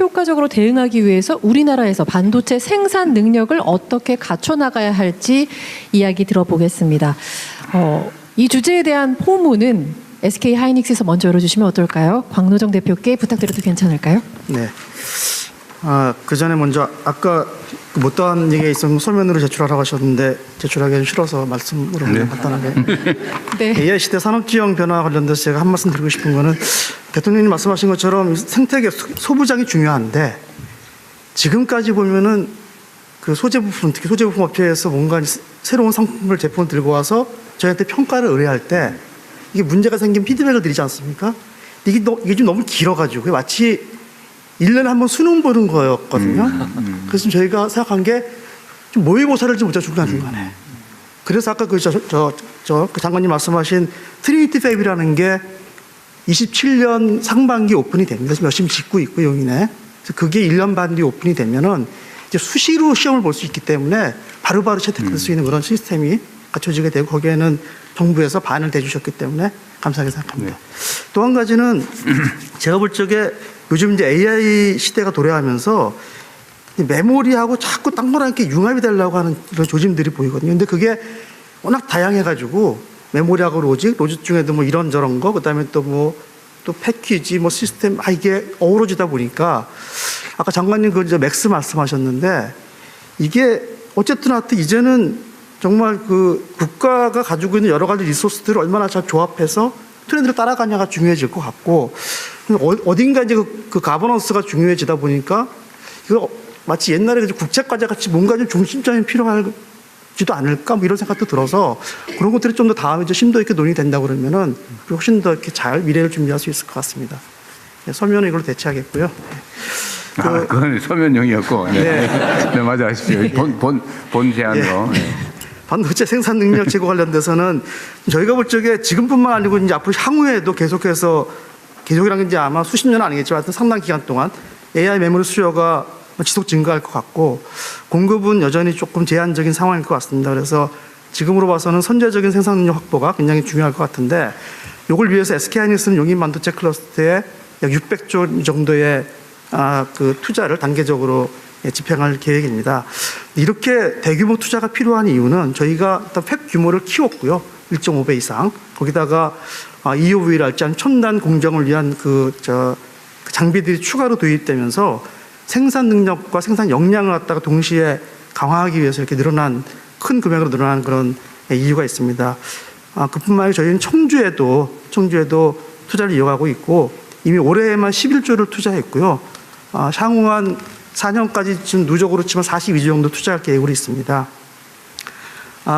효과적으로 대응하기 위해서 우리나라에서 반도체 생산 능력을 어떻게 갖춰나가야 할지 이야기 들어보겠습니다. 이 주제에 대한 포문은 SK 하이닉스에서 먼저 열어주시면 어떨까요? 광노정 대표께 부탁드려도 괜찮을까요? 네. 그 전에 먼저 아까 못다한 얘기가 있으면 서면으로 제출하라고 하셨는데 제출하기 싫어서 말씀으로 그냥 간단하게. 네. AI 시대 산업지형 변화 관련돼서 제가 한 말씀 드리고 싶은 거는 대통령님 말씀하신 것처럼 생태계 소부장이 중요한데 지금까지 보면은 그 소재 부품, 특히 소재 부품 업체에서 뭔가 새로운 상품을 제품을 들고 와서 저희한테 평가를 의뢰할 때 이게 문제가 생긴 피드백을 드리지 않습니까? 이게 좀 너무 길어가지고 마치 1년에 한 번 수능 보는 거였거든요. 그래서 저희가 생각한 게 좀 모의고사를 좀 보자 중간중간에. 그래서 아까 그 장관님 말씀하신 트리니티 팹이라는 게 27년 상반기 오픈이 됩니다. 지금 열심히 짓고 있고 용인에. 그래서 그게 1년 반 뒤 오픈이 되면은 이제 수시로 시험을 볼 수 있기 때문에 바로바로 채택될 수 있는 그런 시스템이 갖춰지게 되고 거기에는 정부에서 반을 대주셨기 때문에 감사하게 생각합니다. 또 한 가지는 제가 볼 적에 요즘 이제 AI 시대가 도래하면서 메모리하고 자꾸 땅거랑하게 융합이 되려고 하는 그런 조짐들이 보이거든요. 근데 그게 워낙 다양해가지고 메모리하고 로직 중에도 뭐 이런저런 거, 그 다음에 또 패키지, 시스템, 이게 어우러지다 보니까 아까 장관님 그 맥스 말씀하셨는데 이게 어쨌든 하여튼 이제는 정말 그 국가가 가지고 있는 여러 가지 리소스들을 얼마나 잘 조합해서 트렌드를 따라가냐가 중요해질 것 같고 어딘가 이제 그 가버넌스가 중요해지다 보니까 이거 마치 옛날에 국제과제 같이 뭔가 좀 중심점이 필요하지도 않을까 이런 생각도 들어서 그런 것들이 좀 더 다음에 이제 심도 있게 논의된다 그러면은 훨씬 더 이렇게 잘 미래를 준비할 수 있을 것 같습니다. 네, 서면은 이걸로 대체하겠고요. 그건 서면용이었고. 네, 네 맞아하십시오. 본 제안으로. 네. 반도체 생산 능력 제고 관련돼서는 저희가 볼 적에 지금뿐만 아니고 이제 앞으로 향후에도 계속이라는 게 이제 아마 수십 년은 아니겠지만 상당 기간 동안 AI 메모리 수요가 지속 증가할 것 같고 공급은 여전히 조금 제한적인 상황일 것 같습니다. 그래서 지금으로 봐서는 선제적인 생산 능력 확보가 굉장히 중요할 것 같은데 이걸 위해서 SK하이닉스는 용인 반도체 클러스터에 약 600조 정도의 그 투자를 단계적으로 집행할 계획입니다. 이렇게 대규모 투자가 필요한 이유는 저희가 일단 팹 규모를 키웠고요. 1.5배 이상. 거기다가 EUV랄지 첨단 공정을 위한 그 장비들이 추가로 도입되면서 생산 능력과 생산 역량을 갖다가 동시에 강화하기 위해서 이렇게 큰 금액으로 늘어난 그런 이유가 있습니다. 그뿐만 아니라 저희는 청주에도 투자를 이어가고 있고 이미 올해에만 11조를 투자했고요. 향후 한 4년까지 지금 누적으로 치면 42조 정도 투자할 계획으로 있습니다.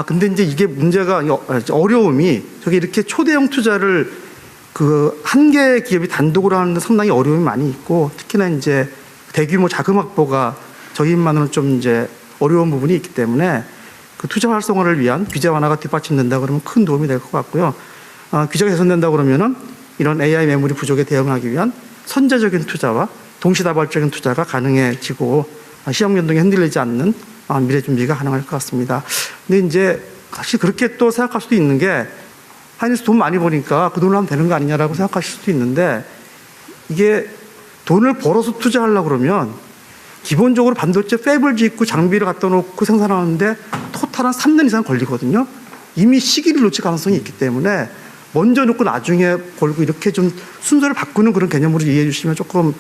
근데 이제 이게 문제가 어려움이 저게 이렇게 초대형 투자를 그 한 개의 기업이 단독으로 하는데 상당히 어려움이 많이 있고 특히나 이제 대규모 자금 확보가 저희만으로는 좀 이제 어려운 부분이 있기 때문에 그 투자 활성화를 위한 규제 완화가 뒷받침된다 그러면 큰 도움이 될 것 같고요. 규제가 개선된다 그러면은 이런 AI 메모리 부족에 대응하기 위한 선제적인 투자와 동시다발적인 투자가 가능해지고 시험 연동에 흔들리지 않는 미래 준비가 가능할 것 같습니다. 근데 이제 사실 그렇게 또 생각할 수도 있는 게 하이닉스 돈 많이 버니까 그 돈을 하면 되는 거 아니냐라고 생각하실 수도 있는데 이게 돈을 벌어서 투자하려고 그러면 기본적으로 반도체 팹을 짓고 장비를 갖다 놓고 생산하는데 토탈 한 3년 이상 걸리거든요. 이미 시기를 놓칠 가능성이 있기 때문에 먼저 놓고 나중에 벌고 이렇게 좀 순서를 바꾸는 그런 개념으로 이해해 주시면 조금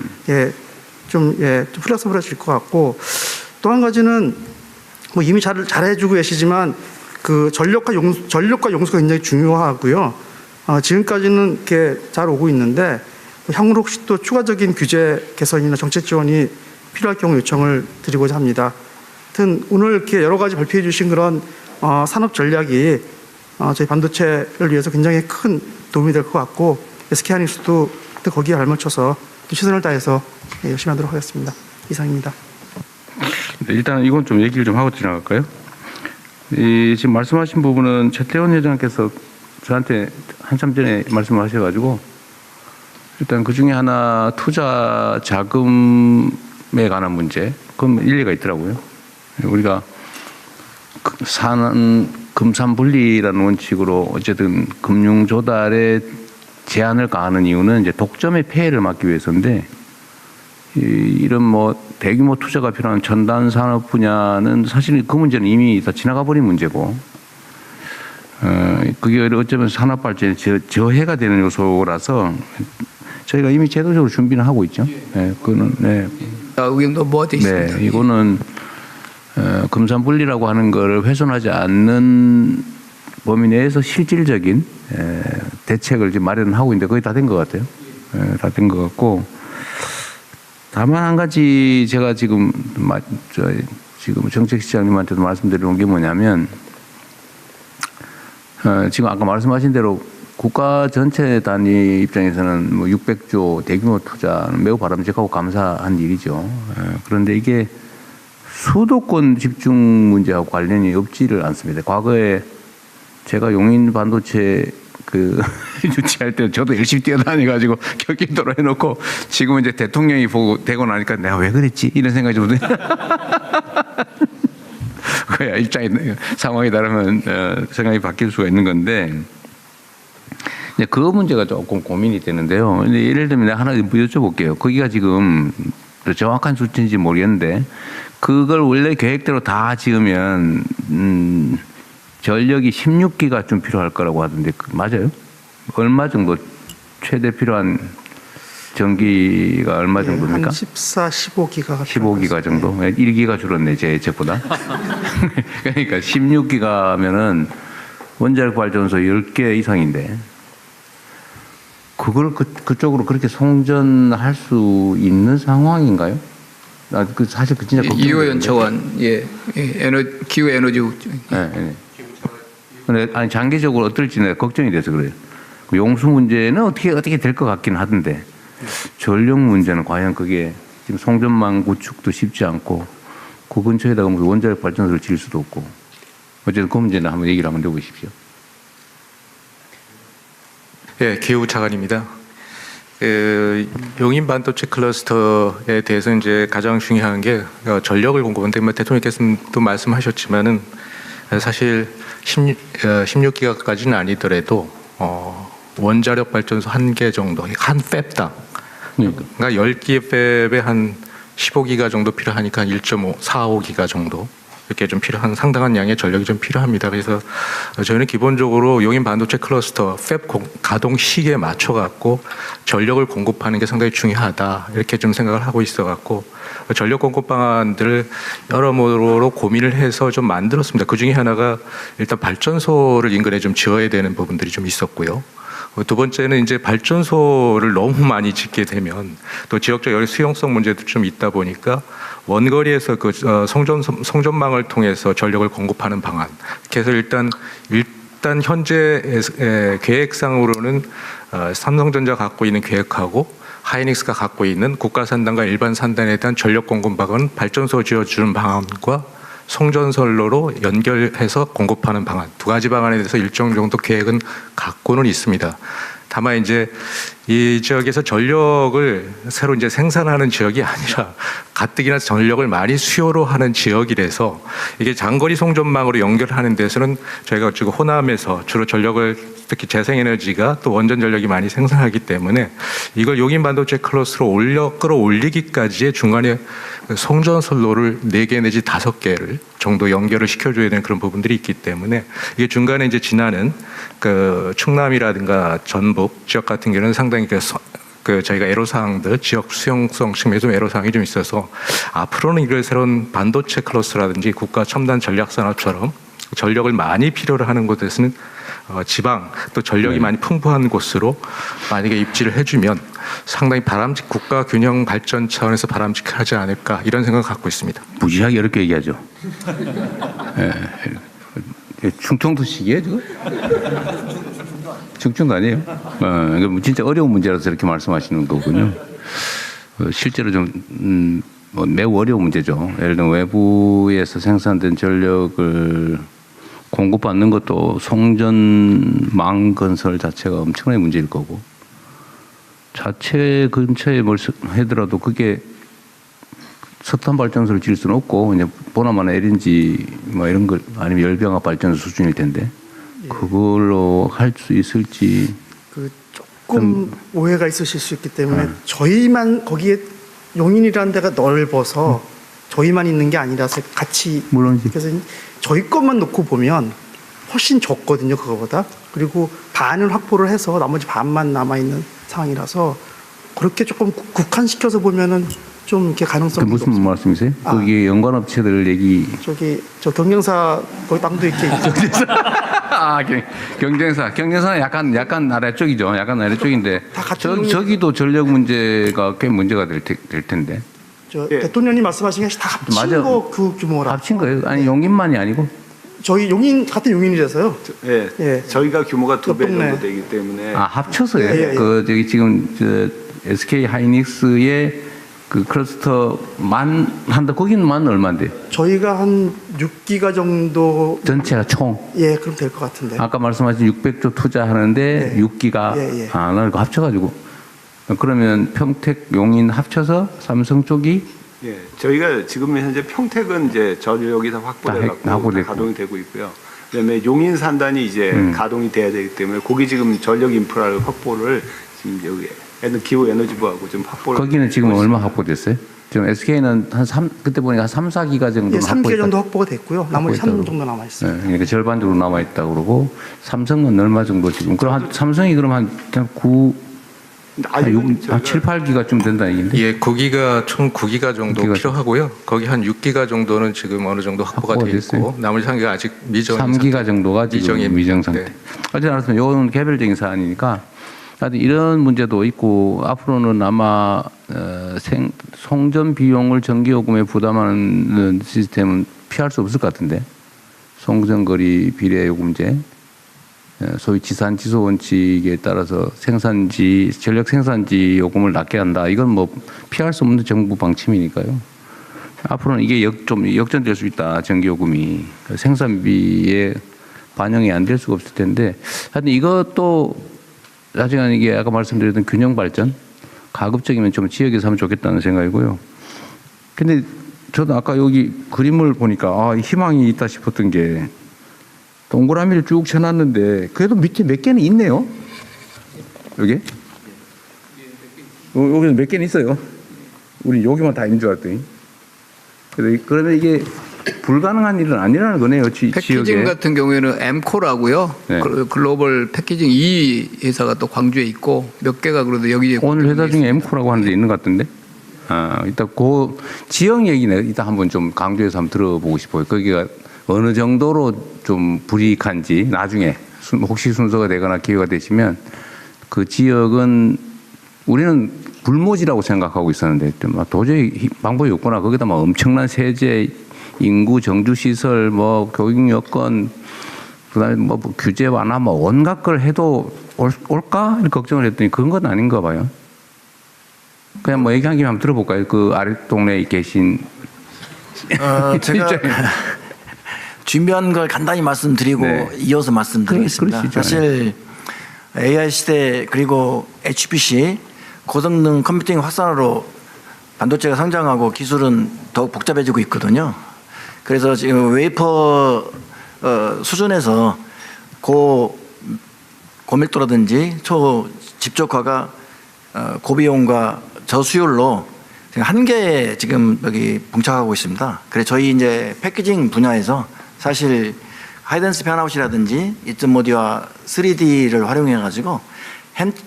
좀 플렉서블해질 것 같고 또 한 가지는 이미 잘해주고 계시지만 그 전력과 용수가 굉장히 중요하고요. 지금까지는 이렇게 잘 오고 있는데 향후로 혹시 또 추가적인 규제 개선이나 정책 지원이 필요할 경우 요청을 드리고자 합니다. 하여튼 오늘 이렇게 여러 가지 발표해 주신 그런 산업 전략이 저희 반도체를 위해서 굉장히 큰 도움이 될 것 같고 SK하이닉스도 거기에 발맞춰서 최선을 다해서 열심히 하도록 하겠습니다. 이상입니다. 네, 일단 이건 좀 얘기를 좀 하고 지나갈까요? 지금 말씀하신 부분은 최태원 회장께서 저한테 한참 전에 말씀을 하셔가지고 일단 그 중에 하나 투자 자금에 관한 문제, 그건 일리가 있더라고요. 우리가 금산분리라는 원칙으로 어쨌든 금융 조달에 제한을 가하는 이유는 이제 독점의 폐해를 막기 위해서인데 이런 뭐 대규모 투자가 필요한 첨단 산업 분야는 사실 그 문제는 이미 다 지나가 버린 문제고, 그게 어쩌면 산업 발전에 저해가 되는 요소라서 저희가 이미 제도적으로 준비는 하고 있죠. 네, 그거는 네. 의견도 뭐돼 있습니다. 네, 이거는 금산분리라고 하는 것을 훼손하지 않는 범위 내에서 실질적인 대책을 지금 마련하고 있는데 거의 다 된 것 같아요. 다 된 것 같고, 다만 한 가지 제가 지금 정책시장님한테도 말씀드리는 게 뭐냐면, 지금 아까 말씀하신 대로 국가 전체 단위 입장에서는 뭐 600조 대규모 투자는 매우 바람직하고 감사한 일이죠. 그런데 이게 수도권 집중 문제하고 관련이 없지를 않습니다. 과거에 제가 용인 반도체 유치할 때 저도 열심히 뛰어다녀가지고 격기도로 해놓고, 지금은 이제 대통령이 되고 나니까 내가 왜 그랬지? 이런 생각이 좀 들어요. 그야 입장이, 상황에 따르면 생각이 바뀔 수가 있는 건데, 이제 그 문제가 조금 고민이 되는데요. 근데 예를 들면 내가 하나 여쭤볼게요. 거기가 지금 정확한 수치인지 모르겠는데, 그걸 원래 계획대로 다 지으면 전력이 16기가 좀 필요할 거라고 하던데 맞아요? 얼마 정도 최대 필요한 전기가 얼마 정도입니까? 한 14, 15기가. 15기가 정도? 1기가 줄었네, 제 예측보다. 그러니까 16기가면은 원자력 발전소 10개 이상인데, 그걸 그쪽으로 그렇게 송전할 수 있는 상황인가요? 사실 그 진짜 이호연 차관, 기후 에너지 국장. 네. 근데 아니 장기적으로 어떨지 내가 걱정이 돼서 그래요. 그 용수 문제는 어떻게 될 것 같긴 하던데, 전력 문제는 과연 그게 지금 송전망 구축도 쉽지 않고, 그 근처에다가 무슨 원자력 발전소를 지을 수도 없고, 어쨌든 그 문제는 한번 얘기를 한번 해보십시오. 예, 기후 차관입니다. 용인 반도체 클러스터에 대해서 이제 가장 중요한 게 전력을 공급하는데, 뭐 대통령께서도 말씀하셨지만은 사실 16기가까지는 아니더라도 원자력 발전소 1개 정도, 한 팹당, 그러니까 10개 팹에 한 15기가 정도 필요하니까 1.45기가 정도 이렇게 좀 필요한 상당한 양의 전력이 좀 필요합니다. 그래서 저희는 기본적으로 용인 반도체 클러스터 팹 가동 시기에 맞춰 갖고 전력을 공급하는 게 상당히 중요하다, 이렇게 좀 생각을 하고 있어 갖고 전력 공급 방안들을 여러모로 고민을 해서 좀 만들었습니다. 그 중에 하나가 일단 발전소를 인근에 좀 지어야 되는 부분들이 좀 있었고요. 두 번째는 이제 발전소를 너무 많이 짓게 되면 또 지역적 여러 수용성 문제도 좀 있다 보니까 원거리에서 그 송전망을 통해서 전력을 공급하는 방안. 그래서 일단 현재 계획상으로는 삼성전자 갖고 있는 계획하고 하이닉스가 갖고 있는 국가 산단과 일반 산단에 대한 전력 공급 방안은 발전소 지어주는 방안과 송전선로로 연결해서 공급하는 방안, 두 가지 방안에 대해서 일정 정도 계획은 갖고는 있습니다. 다만 이제 이 지역에서 전력을 새로 이제 생산하는 지역이 아니라 가뜩이나 전력을 많이 수요로 하는 지역이라서 이게 장거리 송전망으로 연결하는 데서는 저희가 지금 호남에서 주로 전력을, 특히 재생에너지가 또 원전 전력이 많이 생산하기 때문에 이걸 용인 반도체 클러스로 끌어올리기까지의 중간에 송전선로를 4개 내지 5개를 정도 연결을 시켜줘야 되는 그런 부분들이 있기 때문에 이게 중간에 이제 지나는 그 충남이라든가 전북 지역 같은 경우는 상당히 저희가 애로사항들, 지역 수용성 측면에서 애로사항이 좀 있어서 앞으로는 이걸 새로운 반도체 클러스라든지 국가 첨단 전략산업처럼 전력을 많이 필요로 하는 곳에서는 지방 또 전력이 많이 풍부한 곳으로 만약에 입지를 해주면 상당히 국가 균형 발전 차원에서 바람직하지 않을까, 이런 생각을 갖고 있습니다. 무지하게 어렵게 얘기하죠. 충청도식이에요 지금? 충청도 아니에요? 진짜 어려운 문제라서 이렇게 말씀하시는 거군요. 실제로 좀 매우 어려운 문제죠. 예를 들면 외부에서 생산된 전력을 공급받는 것도 송전망 건설 자체가 엄청나게 문제일 거고, 자체 근처에 뭘 하더라도 그게 석탄 발전소를 지을 수는 없고 이제 보나마나 LNG 뭐 이런 걸 아니면 열병합 발전소 수준일 텐데 그걸로 할 수 있을지 조금 오해가 있으실 수 있기 때문에 저희만 거기에 용인이라는 데가 넓어서 저희만 있는 게 아니라서 같이 물론이지. 그래서 저희 것만 놓고 보면 훨씬 적거든요, 그거보다. 그리고 반을 확보를 해서 나머지 반만 남아 있는 상황이라서 그렇게 조금 국한시켜서 보면은 좀 이렇게 그 가능성이 무슨 말씀이세요? 아. 거기에 연관업체들 얘기. 저 경영사 거기 땅도 이렇게 있죠. 아, 경쟁사는 약간 아래쪽이죠. 약간 아래쪽인데 다 같은 저기도 전력 문제가 꽤 문제가 될 텐데. 저 대통령님 말씀하신 게 다 합친 맞아요. 거 그 규모라. 합친 거예요? 아니 용인만이 아니고. 저희 같은 용인이라서요. 예, 예. 저희가 규모가 2배 동네. 정도 되기 때문에 아 합쳐서요. 예, 예. 그 저기 지금 SK 하이닉스의 그 클러스터만 한다. 거기는만 얼마인데? 저희가 한 6기가 정도 전체가 총. 예, 그럼 될 것 같은데. 아까 말씀하신 600조 투자하는데 네. 6기가 예, 예. 안 하고 합쳐가지고 그러면 평택 용인 합쳐서 삼성 쪽이 예, 저희가 지금 현재 평택은 이제 전력이 다 다 확보돼갖고 확보됐고. 가동이 되고 있고요. 그다음에 용인 산단이 이제 가동이 돼야 되기 때문에 거기 지금 전력 인프라를 확보를 지금 여기 기후 에너지부하고 좀 확보를. 거기는 지금 얼마 확보됐어요? 지금 SK는 그때 보니까 한 3, 4기가 정도 예, 3개 확보했다. 정도 확보가 됐고요. 나머지 3 확보했다고. 정도 남아 있어요. 네, 그러니까 절반 정도 남아 있다고 그러고 삼성은 얼마 정도 지금? 그럼 삼성이 그럼 한 7, 8기가쯤 된다 얘기인데. 예, 9기가 총 9기가 정도 9기가 필요하고요. 거기 한 6기가 정도는 지금 어느 정도 확보가 확보가 돼 있고 됐어요? 나머지 3기가 아직 미정 3기가 정도가 지금 미정 상태. 네. 어쨌든 이건 개별적인 사안이니까 하여튼 이런 문제도 있고 앞으로는 아마 송전 비용을 전기요금에 부담하는 시스템은 피할 수 없을 것 같은데 송전거리 비례요금제 소위 지산지소 원칙에 따라서 전력 생산지 요금을 낮게 한다. 이건 뭐 피할 수 없는 정부 방침이니까요. 앞으로는 이게 좀 역전될 수 있다. 전기요금이 생산비에 반영이 안 될 수가 없을 텐데 하여튼 이것도 나중에 이게 아까 말씀드렸던 균형 발전 가급적이면 좀 지역에서 하면 좋겠다는 생각이고요. 근데 저도 아까 여기 그림을 보니까 희망이 있다 싶었던 게 동그라미를 쭉 쳐놨는데 그래도 밑에 몇 개는 있네요. 여기? 여기는 몇 개는 있어요. 우리 여기만 다 있는 줄 알았더니. 그러면 이게 불가능한 일은 아니라는 거네요. 패키징 지역에. 같은 경우에는 엠코라고요. 네. 글로벌 패키징 2 회사가 또 광주에 있고 몇 개가 그래도 여기 오늘 회사 중에 엠코라고 하는 데 있는 것 같은데. 이따 그 지역 얘기는 이따 한번 좀 강조해서 한번 들어보고 싶어요. 거기가 어느 정도로 좀 불이익한지 나중에 혹시 순서가 되거나 기회가 되시면 그 지역은 우리는 불모지라고 생각하고 있었는데 도저히 방법이 없구나. 거기다 막 엄청난 세제, 인구 정주 시설, 뭐 교육 여건, 그다음에 뭐 규제 완화, 뭐 온갖 걸 해도 올까? 이렇게 걱정을 했더니 그런 건 아닌가 봐요. 그냥 뭐 얘기한 김에 한번 들어볼까요? 그 아래 동네에 계신 제가 준비한 걸 간단히 말씀드리고 네. 이어서 말씀드리겠습니다. 그러시죠. 사실 AI 시대 그리고 HPC 고성능 컴퓨팅 확산으로 반도체가 성장하고 기술은 더욱 복잡해지고 있거든요. 그래서 지금 웨이퍼 수준에서 고밀도라든지 초집적화가 고비용과 저수율로 한계에 지금 여기 봉착하고 있습니다. 그래서 저희 이제 패키징 분야에서 사실 하이덴스 펜아웃이라든지 이츠모디와 3D를 활용해 가지고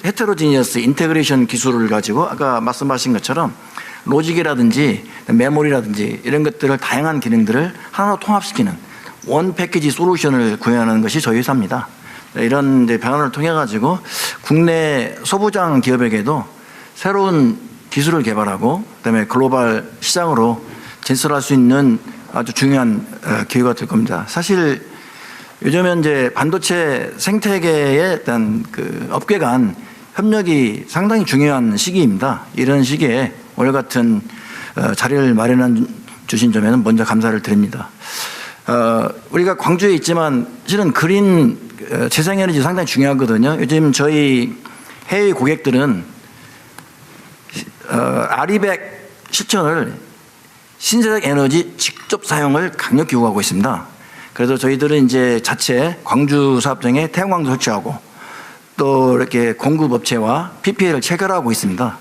헤테로지니어스 인테그레이션 기술을 가지고 아까 말씀하신 것처럼 로직이라든지 메모리라든지 이런 것들을 다양한 기능들을 하나로 통합시키는 원 패키지 솔루션을 구현하는 것이 저희 회사입니다. 이런 이제 방안을 통해 가지고 국내 소부장 기업에게도 새로운 기술을 개발하고 그다음에 글로벌 시장으로 진출할 수 있는 아주 중요한 기회가 될 겁니다. 사실 요즘은 이제 반도체 생태계에 대한 그 업계 간 협력이 상당히 중요한 시기입니다. 이런 시기에 오늘 같은 자리를 마련해 주신 점에는 먼저 감사를 드립니다. 우리가 광주에 있지만 실은 그린 재생에너지 상당히 중요하거든요. 요즘 저희 해외 고객들은 아리백 실천을 신재생 에너지 직접 사용을 강력히 요구하고 있습니다. 그래서 저희들은 이제 자체 광주 사업장에 태양광도 설치하고 또 이렇게 공급업체와 PPA를 체결하고 있습니다.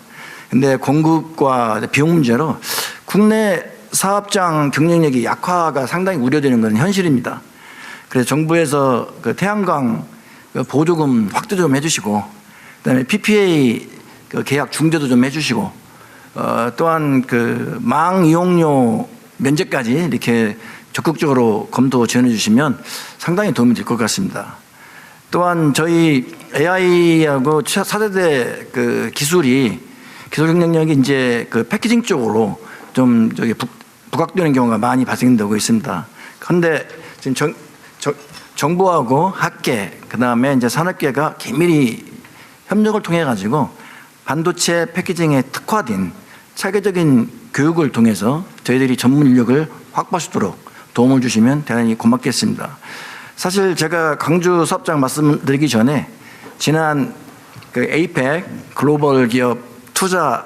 근데 공급과 비용 문제로 국내 사업장 경쟁력이 약화가 상당히 우려되는 것은 현실입니다. 그래서 정부에서 그 태양광 보조금 확대 좀 해주시고, 그다음에 PPA 그 계약 중대도 좀 해주시고, 또한 그 망 이용료 면제까지 이렇게 적극적으로 검토 지원해 주시면 상당히 도움이 될 것 같습니다. 또한 저희 AI하고 4세대 그 기술 경쟁력이 이제 그 패키징 쪽으로 좀 부각되는 경우가 많이 발생되고 있습니다. 그런데 지금 정부하고 학계, 그 다음에 이제 산업계가 긴밀히 협력을 통해 가지고 반도체 패키징에 특화된 체계적인 교육을 통해서 저희들이 전문 인력을 확보할 수 있도록 도움을 주시면 대단히 고맙겠습니다. 사실 제가 광주 사업장 말씀드리기 전에 지난 그 APEC 글로벌 기업 투자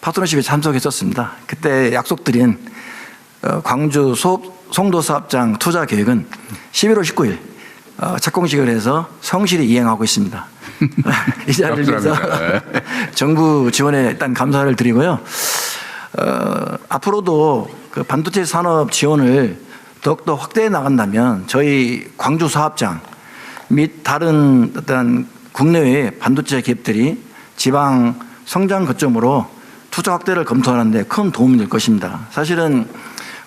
파트너십에 참석했었습니다. 그때 약속드린 광주 송도 사업장 투자 계획은 11월 19일 착공식을 해서 성실히 이행하고 있습니다. 이 자리를 위해서 정부 지원에 일단 감사를 드리고요. 앞으로도 그 반도체 산업 지원을 더욱더 확대해 나간다면 저희 광주 사업장 및 다른 어떤 국내외 반도체 기업들이 지방 성장 거점으로 투자 확대를 검토하는 데 큰 도움이 될 것입니다. 사실은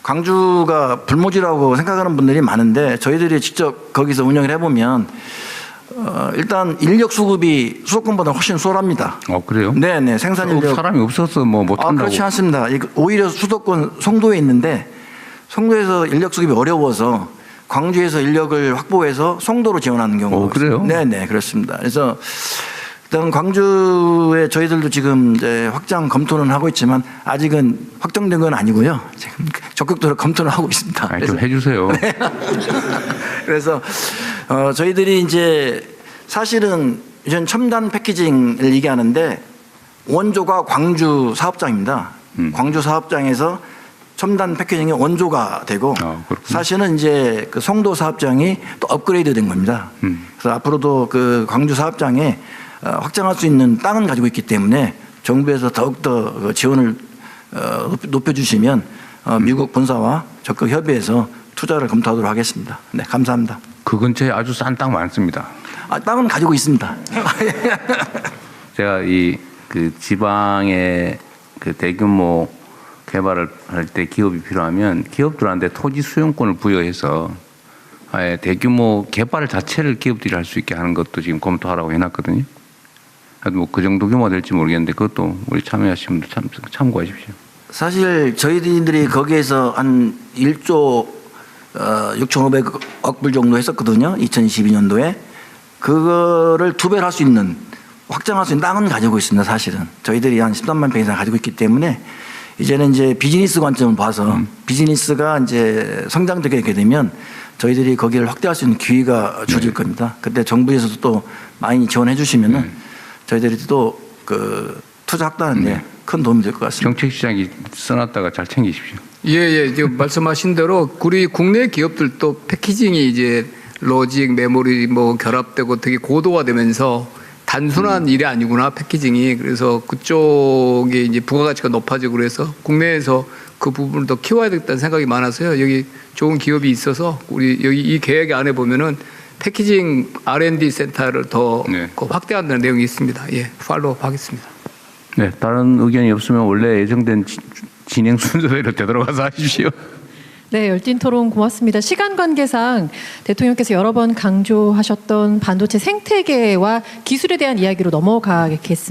광주가 불모지라고 생각하는 분들이 많은데 저희들이 직접 거기서 운영을 해보면 일단 인력 수급이 수도권보다 훨씬 수월합니다. 그래요? 네네, 생산 인력. 사람이 없어서 뭐 못한다고. 그렇지 않습니다. 오히려 수도권 송도에 있는데 송도에서 인력 수급이 어려워서 광주에서 인력을 확보해서 송도로 지원하는 경우가 그래요? 있습니다. 네네, 그렇습니다. 그래서 일단 광주에 저희들도 지금 이제 확장 검토는 하고 있지만 아직은 확정된 건 아니고요. 지금 적극적으로 검토를 하고 있습니다. 좀 해주세요. 네. 그래서 저희들이 이제 사실은 이전 첨단 패키징을 얘기하는데 원조가 광주 사업장입니다. 광주 사업장에서 첨단 패키징의 원조가 되고 사실은 이제 그 송도 사업장이 또 업그레이드된 겁니다. 그래서 앞으로도 그 광주 사업장에 확장할 수 있는 땅은 가지고 있기 때문에 정부에서 더욱더 지원을 높여주시면 미국 본사와 적극 협의해서 투자를 검토하도록 하겠습니다. 네, 감사합니다. 그 근처에 아주 싼 땅 많습니다. 땅은 가지고 있습니다. 제가 그 지방에 그 대규모 개발을 할 때 기업이 필요하면 기업들한테 토지 수용권을 부여해서 아예 대규모 개발 자체를 기업들이 할 수 있게 하는 것도 지금 검토하라고 해놨거든요. 뭐 그 정도 규모가 될지 모르겠는데 그것도 우리 참여하시는 분들 참고하십시오. 사실 저희들이 거기에서 한 1조 6,500억 불 정도 했었거든요. 2022년도에. 그거를 2배를 할 수 있는, 확장할 수 있는 땅은 가지고 있습니다. 사실은. 저희들이 한 13만 평 이상 가지고 있기 때문에 이제는 이제 비즈니스 관점을 봐서 비즈니스가 이제 성장되게 되면 저희들이 거기를 확대할 수 있는 기회가 주어질 겁니다. 그때 정부에서도 또 많이 지원해 주시면은 저희들이 또 그 투자 확대하는데 큰 도움이 될 것 같습니다. 정책 시장이 써놨다가 잘 챙기십시오. 예. 지금 말씀하신 대로 우리 국내 기업들도 패키징이 이제 로직, 메모리 뭐 결합되고 되게 고도화되면서 단순한 일이 아니구나 패키징이. 그래서 그쪽에 이제 부가가치가 높아지고 그래서 국내에서 그 부분을 더 키워야 되겠다는 생각이 많아서요. 여기 좋은 기업이 있어서 우리 여기 이 계획 안에 보면은 패키징 R&D 센터를 더 확대한다는 내용이 있습니다. 예, 팔로우업 하겠습니다. 네, 다른 의견이 없으면 원래 예정된 진행 순서대로 되돌아가서 하십시오. 네, 열띤 토론 고맙습니다. 시간 관계상 대통령께서 여러 번 강조하셨던 반도체 생태계와 기술에 대한 이야기로 넘어가겠습니다.